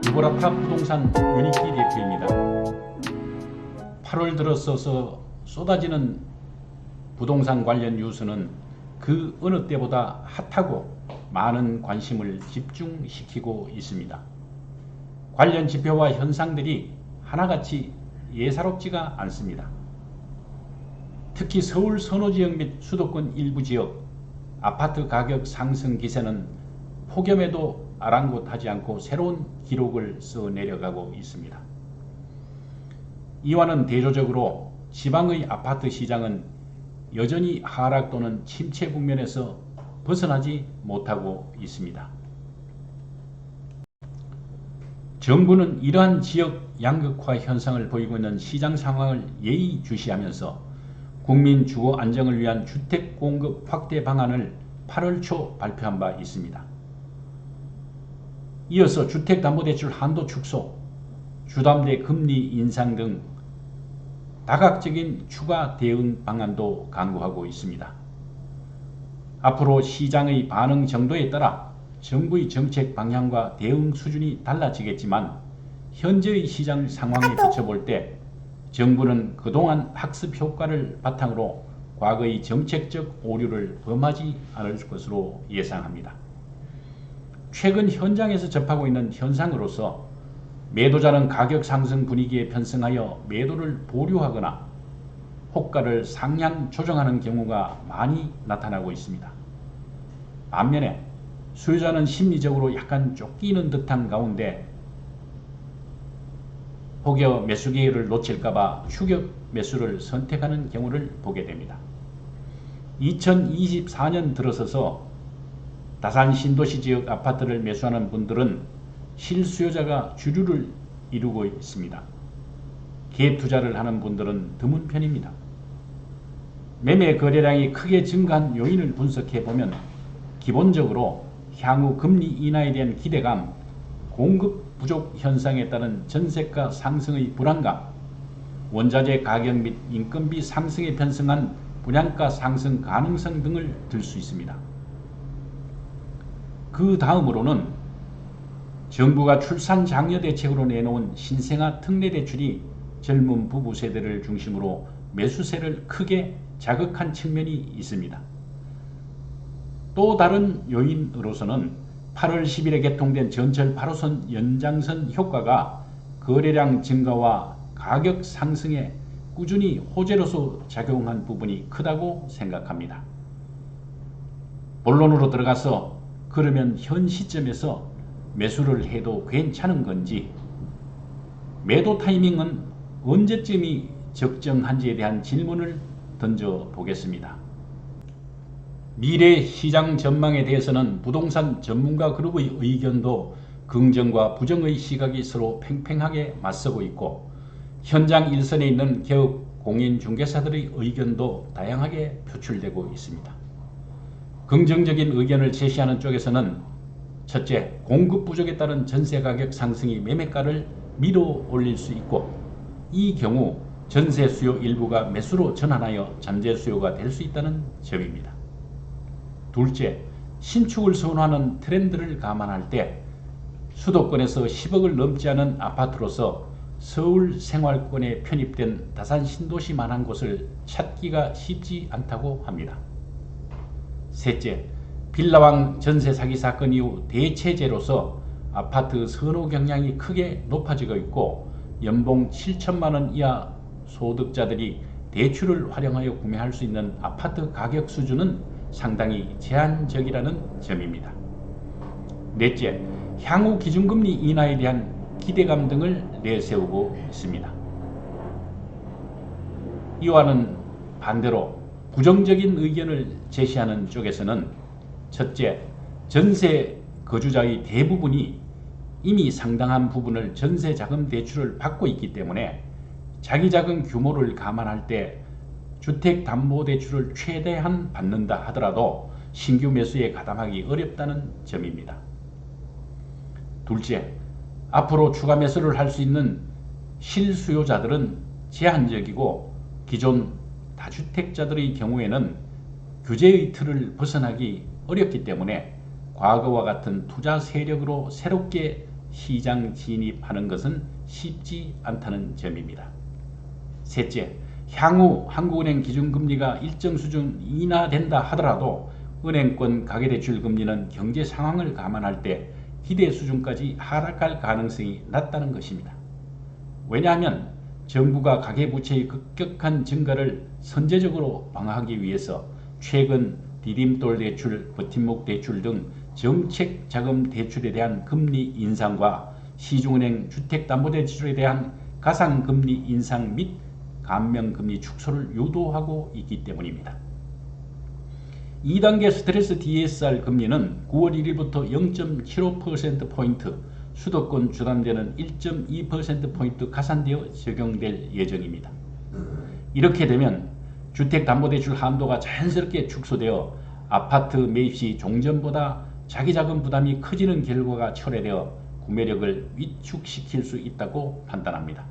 유보라파 부동산 윤익기 대표입니다. 8월 들어서서 쏟아지는 부동산 관련 뉴스는 그 어느 때보다 핫하고 많은 관심을 집중시키고 있습니다. 관련 지표와 현상들이 하나같이 예사롭지가 않습니다. 특히 서울 선호지역 및 수도권 일부 지역 아파트 가격 상승 기세는 폭염에도 아랑곳하지 않고 새로운 기록을 써 내려가고 있습니다. 이와는 대조적으로 지방의 아파트 시장은 여전히 하락 또는 침체 국면에서 벗어나지 못하고 있습니다. 정부는 이러한 지역 양극화 현상을 보이고 있는 시장 상황을 예의주시하면서 국민 주거 안정을 위한 주택 공급 확대 방안을 8월 초 발표한 바 있습니다. 이어서 주택담보대출 한도 축소, 주담대 금리 인상 등 다각적인 추가 대응 방안도 강구하고 있습니다. 앞으로 시장의 반응 정도에 따라 정부의 정책 방향과 대응 수준이 달라지겠지만 현재의 시장 상황에 비춰볼 때 정부는 그동안 학습 효과를 바탕으로 과거의 정책적 오류를 범하지 않을 것으로 예상합니다. 최근 현장에서 접하고 있는 현상으로서 매도자는 가격 상승 분위기에 편승하여 매도를 보류하거나 호가를 상향 조정하는 경우가 많이 나타나고 있습니다. 반면에 수요자는 심리적으로 약간 쫓기는 듯한 가운데 혹여 매수 기회를 놓칠까봐 추격 매수를 선택하는 경우를 보게 됩니다. 2024년 들어서서 다산 신도시 지역 아파트를 매수하는 분들은 실수요자가 주류를 이루고 있습니다. 갭 투자를 하는 분들은 드문 편입니다. 매매 거래량이 크게 증가한 요인을 분석해 보면 기본적으로 향후 금리 인하에 대한 기대감, 공급 부족 현상에 따른 전세가 상승의 불안감, 원자재 가격 및 인건비 상승에 편승한 분양가 상승 가능성 등을 들 수 있습니다. 그 다음으로는 정부가 출산 장려 대책으로 내놓은 신생아 특례 대출이 젊은 부부 세대를 중심으로 매수세를 크게 자극한 측면이 있습니다. 또 다른 요인으로서는 8월 10일에 개통된 전철 8호선 연장선 효과가 거래량 증가와 가격 상승에 꾸준히 호재로서 작용한 부분이 크다고 생각합니다. 본론으로 들어가서 그러면 현 시점에서 매수를 해도 괜찮은 건지, 매도 타이밍은 언제쯤이 적정한지에 대한 질문을 던져보겠습니다. 미래 시장 전망에 대해서는 부동산 전문가 그룹의 의견도 긍정과 부정의 시각이 서로 팽팽하게 맞서고 있고 현장 일선에 있는 개업 공인중개사들의 의견도 다양하게 표출되고 있습니다. 긍정적인 의견을 제시하는 쪽에서는 첫째, 공급 부족에 따른 전세 가격 상승이 매매가를 밀어 올릴 수 있고 이 경우 전세 수요 일부가 매수로 전환하여 잠재 수요가 될 수 있다는 점입니다. 둘째, 신축을 선호하는 트렌드를 감안할 때 수도권에서 10억을 넘지 않은 아파트로서 서울 생활권에 편입된 다산 신도시만한 곳을 찾기가 쉽지 않다고 합니다. 셋째, 빌라왕 전세 사기 사건 이후 대체제로서 아파트 선호 경향이 크게 높아지고 있고 연봉 7천만원 이하 소득자들이 대출을 활용하여 구매할 수 있는 아파트 가격 수준은 상당히 제한적이라는 점입니다. 넷째, 향후 기준금리 인하에 대한 기대감 등을 내세우고 있습니다. 이와는 반대로 부정적인 의견을 제시하는 쪽에서는 첫째, 전세 거주자의 대부분이 이미 상당한 부분을 전세자금 대출을 받고 있기 때문에 자기자금 규모를 감안할 때 주택담보대출을 최대한 받는다 하더라도 신규 매수에 가담하기 어렵다는 점입니다. 둘째, 앞으로 추가 매수를 할 수 있는 실수요자들은 제한적이고 기존 다주택자들의 경우에는 규제의 틀을 벗어나기 어렵기 때문에 과거와 같은 투자 세력으로 새롭게 시장 진입하는 것은 쉽지 않다는 점입니다. 셋째, 향후 한국은행 기준금리가 일정 수준 인하된다 하더라도 은행권 가계대출 금리는 경제 상황을 감안할 때 기대 수준까지 하락할 가능성이 낮다는 것입니다. 왜냐하면 정부가 가계부채의 급격한 증가를 선제적으로 방어하기 위해서 최근 디딤돌 대출, 버팀목 대출 등 정책자금 대출에 대한 금리 인상과 시중은행 주택담보대출에 대한 가상금리 인상 및 감면금리 축소를 유도하고 있기 때문입니다. 2단계 스트레스 DSR 금리는 9월 1일부터 0.75%포인트, 수도권 주담대는 1.2%포인트 가산되어 적용될 예정입니다. 이렇게 되면 주택담보대출 한도가 자연스럽게 축소되어 아파트 매입시 종전보다 자기자금 부담이 커지는 결과가 초래되어 구매력을 위축시킬 수 있다고 판단합니다.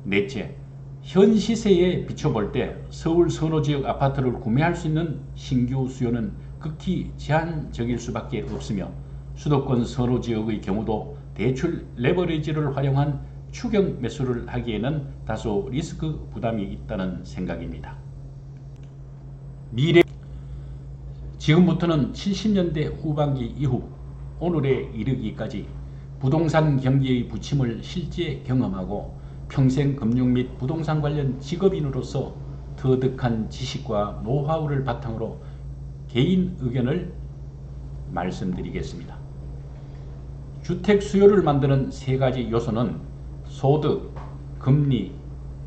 넷째, 현 시세에 비춰볼 때 서울 선호지역 아파트를 구매할 수 있는 신규 수요는 극히 제한적일 수밖에 없으며 수도권 선호지역의 경우도 대출 레버리지를 활용한 추격 매수를 하기에는 다소 리스크 부담이 있다는 생각입니다. 지금부터는 70년대 후반기 이후 오늘에 이르기까지 부동산 경기의 부침을 실제 경험하고 평생 금융 및 부동산 관련 직업인으로서 터득한 지식과 노하우를 바탕으로 개인 의견을 말씀드리겠습니다. 주택 수요를 만드는 세 가지 요소는 소득, 금리,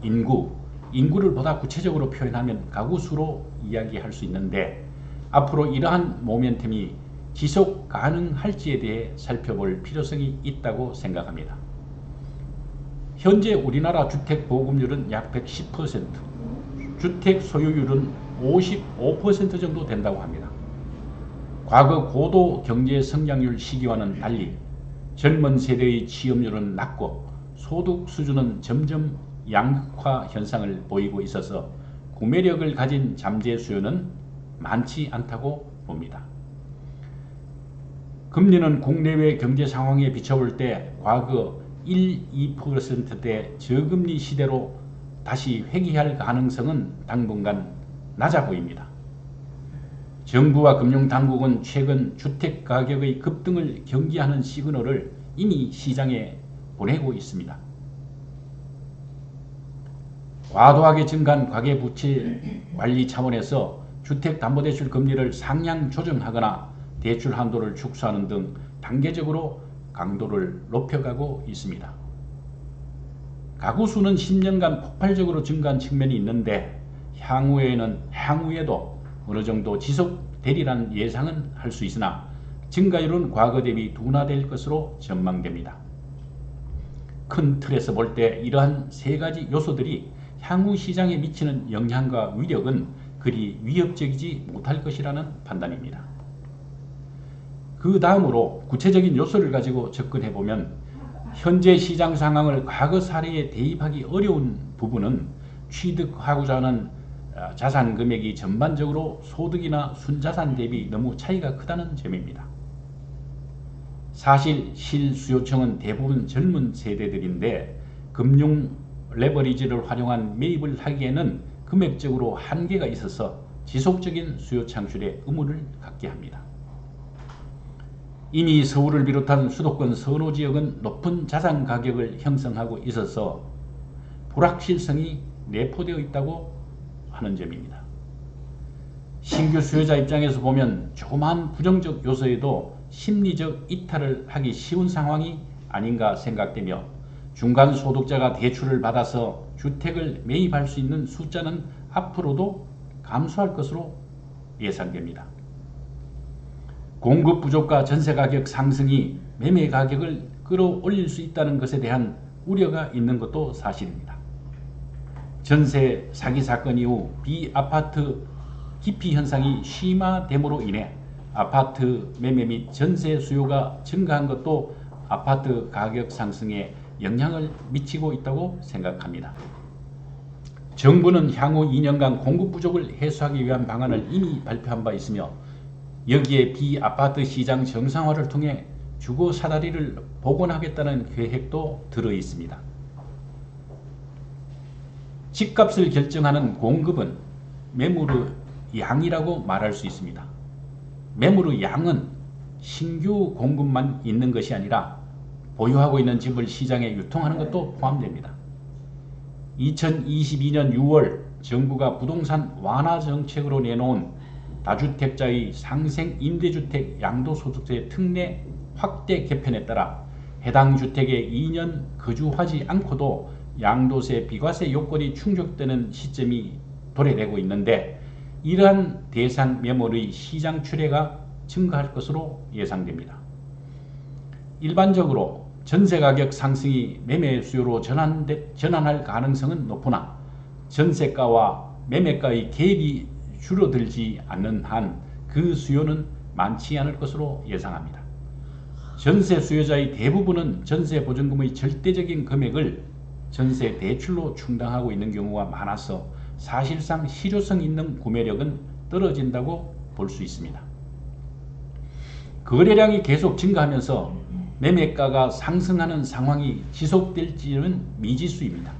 인구를 보다 구체적으로 표현하면 가구 수로 이야기할 수 있는데 앞으로 이러한 모멘텀이 지속 가능할지에 대해 살펴볼 필요성이 있다고 생각합니다. 현재 우리나라 주택 보급률은 약 110%, 주택 소유율은 55% 정도 된다고 합니다. 과거 고도 경제 성장률 시기와는 달리 젊은 세대의 취업률은 낮고 소득 수준은 점점 양극화 현상을 보이고 있어서 구매력을 가진 잠재 수요는 많지 않다고 봅니다. 금리는 국내외 경제 상황에 비춰볼 때 과거 1~2%대 저금리 시대로 다시 회귀할 가능성은 당분간 낮아 보입니다. 정부와 금융당국은 최근 주택가격의 급등을 경계하는 시그널을 이미 시장에 보내고 있습니다. 과도하게 증가한 가계부채 관리 차원에서 주택담보대출 금리를 상향 조정하거나 대출 한도를 축소하는 등 단계적으로 강도를 높여가고 있습니다. 가구 수는 10년간 폭발적으로 증가한 측면이 있는데 향후에도 어느 정도 지속되리란 예상은 할 수 있으나 증가율은 과거 대비 둔화될 것으로 전망됩니다. 큰 틀에서 볼 때 이러한 세 가지 요소들이 향후 시장에 미치는 영향과 위력은 그리 위협적이지 못할 것이라는 판단입니다. 그 다음으로 구체적인 요소를 가지고 접근해보면 현재 시장 상황을 과거 사례에 대입하기 어려운 부분은 취득하고자 하는 자산 금액이 전반적으로 소득이나 순자산 대비 너무 차이가 크다는 점입니다. 사실 실수요층은 대부분 젊은 세대들인데 금융 레버리지를 활용한 매입을 하기에는 금액적으로 한계가 있어서 지속적인 수요 창출에 의무를 갖게 합니다. 이미 서울을 비롯한 수도권 선호지역은 높은 자산 가격을 형성하고 있어서 불확실성이 내포되어 있다고 하는 점입니다. 신규 수요자 입장에서 보면 조그마한 부정적 요소에도 심리적 이탈을 하기 쉬운 상황이 아닌가 생각되며 중간 소득자가 대출을 받아서 주택을 매입할 수 있는 숫자는 앞으로도 감소할 것으로 예상됩니다. 공급 부족과 전세 가격 상승이 매매 가격을 끌어올릴 수 있다는 것에 대한 우려가 있는 것도 사실입니다. 전세 사기 사건 이후 비아파트 기피 현상이 심화됨으로 인해 아파트 매매 및 전세 수요가 증가한 것도 아파트 가격 상승에 영향을 미치고 있다고 생각합니다. 정부는 향후 2년간 공급 부족을 해소하기 위한 방안을 이미 발표한 바 있으며 여기에 비아파트 시장 정상화를 통해 주거 사다리를 복원하겠다는 계획도 들어 있습니다. 집값을 결정하는 공급은 매물의 양이라고 말할 수 있습니다. 매물의 양은 신규 공급만 있는 것이 아니라 보유하고 있는 집을 시장에 유통하는 것도 포함됩니다. 2022년 6월 정부가 부동산 완화 정책으로 내놓은 다주택자의 상생 임대주택 양도소득세 특례 확대 개편에 따라 해당 주택에 2년 거주하지 않고도 양도세 비과세 요건이 충족되는 시점이 도래되고 있는데, 이러한 대상 매물의 시장 출회가 증가할 것으로 예상됩니다. 일반적으로 전세가격 상승이 매매 수요로 전환할 가능성은 높으나 전세가와 매매가의 갭이 줄어들지 않는 한 그 수요는 많지 않을 것으로 예상합니다. 전세 수요자의 대부분은 전세 보증금의 절대적인 금액을 전세 대출로 충당하고 있는 경우가 많아서 사실상 실효성 있는 구매력은 떨어진다고 볼 수 있습니다. 거래량이 계속 증가하면서 매매가가 상승하는 상황이 지속될지는 미지수입니다.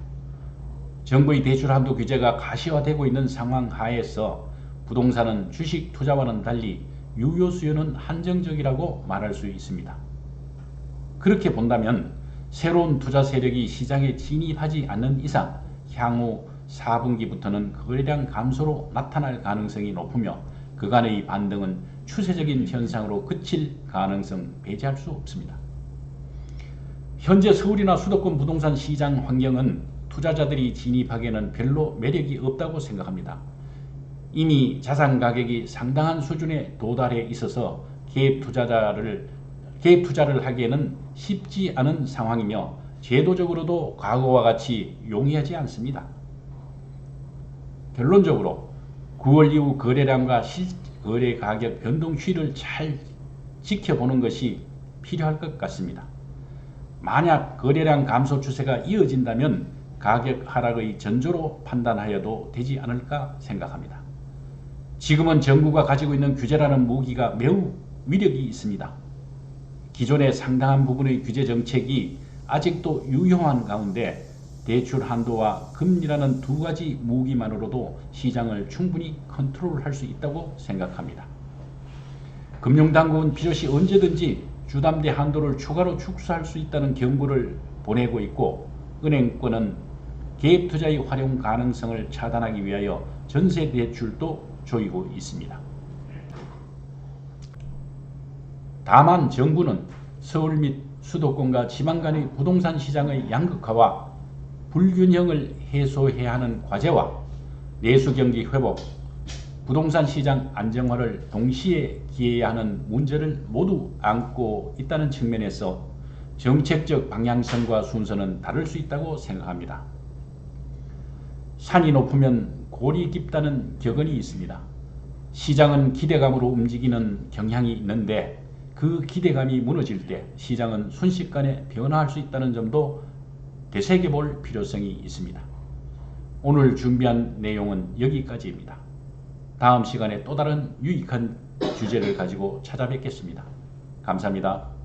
정부의 대출 한도 규제가 가시화되고 있는 상황 하에서 부동산은 주식 투자와는 달리 유효 수요는 한정적이라고 말할 수 있습니다. 그렇게 본다면 새로운 투자 세력이 시장에 진입하지 않는 이상 향후 4분기부터는 거래량 감소로 나타날 가능성이 높으며 그간의 반등은 추세적인 현상으로 그칠 가능성 배제할 수 없습니다. 현재 서울이나 수도권 부동산 시장 환경은 투자자들이 진입하기에는 별로 매력이 없다고 생각합니다. 이미 자산 가격이 상당한 수준에 도달해 있어서 개입 투자를 하기에는 쉽지 않은 상황이며 제도적으로도 과거와 같이 용이하지 않습니다. 결론적으로 9월 이후 거래량과 실거래 가격 변동 추이를 잘 지켜보는 것이 필요할 것 같습니다. 만약 거래량 감소 추세가 이어진다면 가격 하락의 전조로 판단하여도 되지 않을까 생각합니다. 지금은 정부가 가지고 있는 규제라는 무기가 매우 위력이 있습니다. 기존의 상당한 부분의 규제 정책이 아직도 유효한 가운데 대출 한도와 금리라는 두 가지 무기만으로도 시장을 충분히 컨트롤할 수 있다고 생각합니다. 금융당국은 필요시 언제든지 주담대 한도를 추가로 축소할 수 있다는 경고를 보내고 있고, 은행권은 개입투자의 활용 가능성을 차단하기 위하여 전세 대출도 조이고 있습니다. 다만 정부는 서울 및 수도권과 지방 간의 부동산 시장의 양극화와 불균형을 해소해야 하는 과제와 내수경기 회복, 부동산 시장 안정화를 동시에 기해야 하는 문제를 모두 안고 있다는 측면에서 정책적 방향성과 순서는 다를 수 있다고 생각합니다. 산이 높으면 골이 깊다는 격언이 있습니다. 시장은 기대감으로 움직이는 경향이 있는데 그 기대감이 무너질 때 시장은 순식간에 변화할 수 있다는 점도 되새겨볼 필요성이 있습니다. 오늘 준비한 내용은 여기까지입니다. 다음 시간에 또 다른 유익한 주제를 가지고 찾아뵙겠습니다. 감사합니다.